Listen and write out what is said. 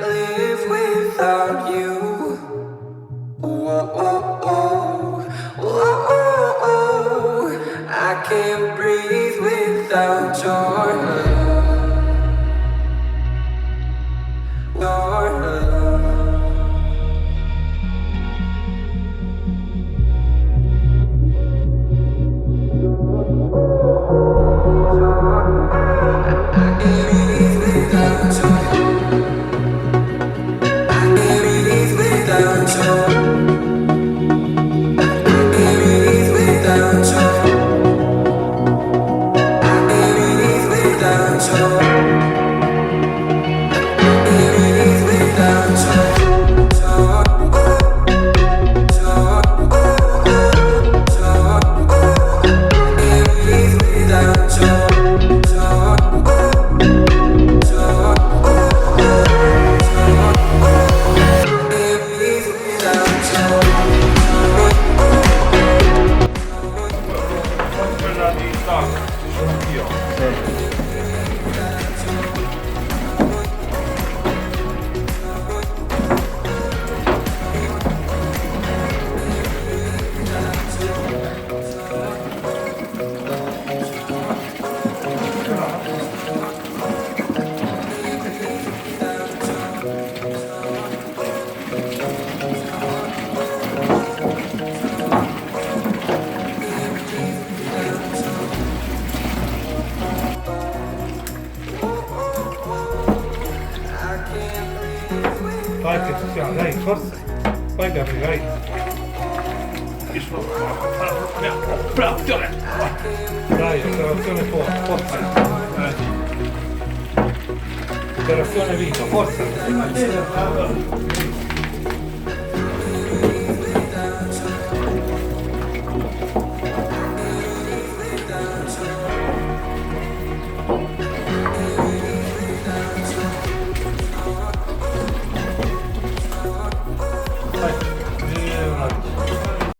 live without you. Whoa, whoa, whoa, whoa, whoa. I can't breathe without your love. Vai che ci siamo, dai, forza. Vai Gabri, vai. Operazione! Dai, operazione forza. Operazione vita, forza.